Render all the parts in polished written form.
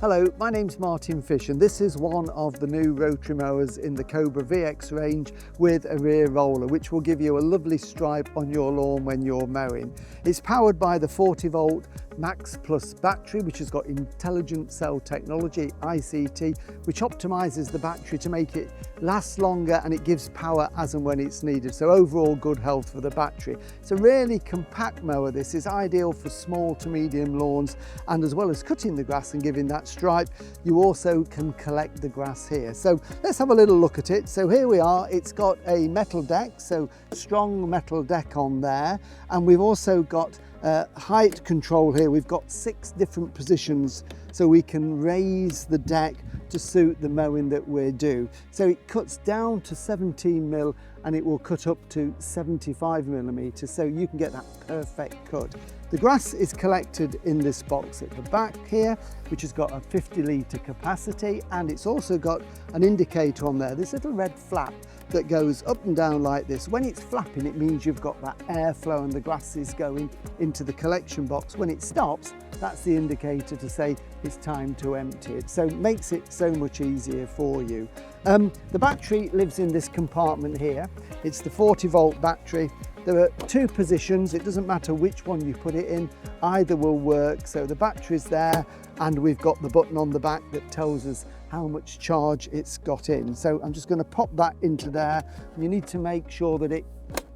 Hello, my name's Martin Fish and this is one of the new rotary mowers in the Cobra VX range with a rear roller, which will give you a lovely stripe on your lawn when you're mowing. It's powered by the 40-volt Max Plus battery, which has got intelligent cell technology, ICT, which optimizes the battery to make it last longer, and it gives power as and when it's needed. So overall good health for the battery. It's a really compact mower. This is ideal for small to medium lawns, and as well as cutting the grass and giving that stripe, you also can collect the grass here. So let's have a little look at it. So here we are. It's got a metal deck, so strong metal deck on there, and we've also got height control here. We've got 6 different positions so we can raise the deck to suit the mowing that we're doing. So it cuts down to 17 mil and it will cut up to 75 millimeters, so you can get that perfect cut. The grass is collected in this box at the back here, which has got a 50-litre capacity, and it's also got an indicator on there, this little red flap that goes up and down like this. When it's flapping, it means you've got that airflow and the grass is going into the collection box. When it stops, that's the indicator to say it's time to empty it. So it makes it so much easier for you. The battery lives in this compartment here. It's the 40-volt battery. There are 2 positions. It doesn't matter which one you put it in, either will work. So the battery's there, and we've got the button on the back that tells us how much charge it's got in. So I'm just going to pop that into there. You need to make sure that it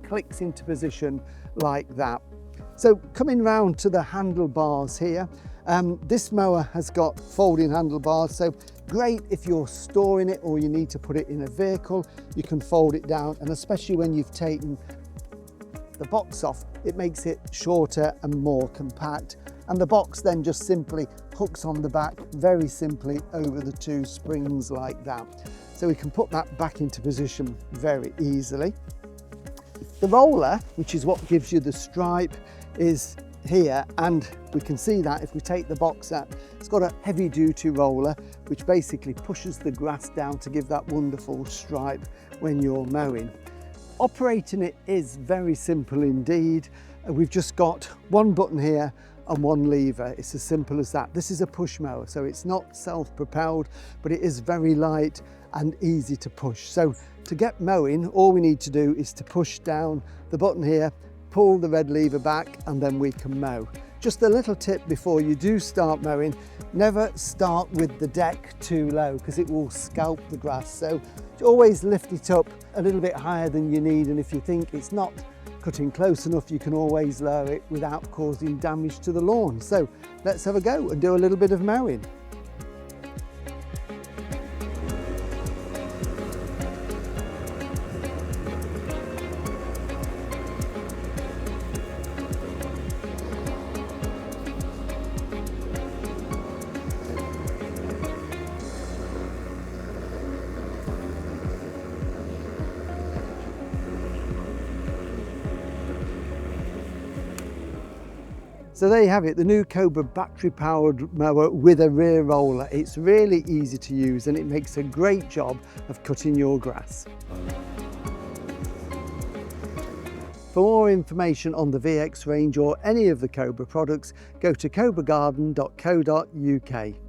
clicks into position like that. So coming round to the handlebars here, this mower has got folding handlebars, so great if you're storing it or you need to put it in a vehicle. You can fold it down, and especially when you've taken the box off, it makes it shorter and more compact, and the box then just simply hooks on the back very simply over the 2 springs like that. So we can put that back into position very easily. The roller, which is what gives you the stripe, is here, and we can see that if we take the box out, it's got a heavy duty roller which basically pushes the grass down to give that wonderful stripe when you're mowing. Operating it is very simple indeed. We've just got 1 button here and 1 lever. It's as simple as that. This is a push mower, so it's not self-propelled, but it is very light and easy to push. So to get mowing, all we need to do is to push down the button here, pull the red lever back, and then we can mow. Just a little tip before you do start mowing: never start with the deck too low because it will scalp the grass. So always lift it up a little bit higher than you need, and if you think it's not cutting close enough, you can always lower it without causing damage to the lawn. So let's have a go and do a little bit of mowing. So there you have it, the new Cobra battery powered mower with a rear roller. It's really easy to use and it makes a great job of cutting your grass. For more information on the VX range or any of the Cobra products, go to cobragarden.co.uk.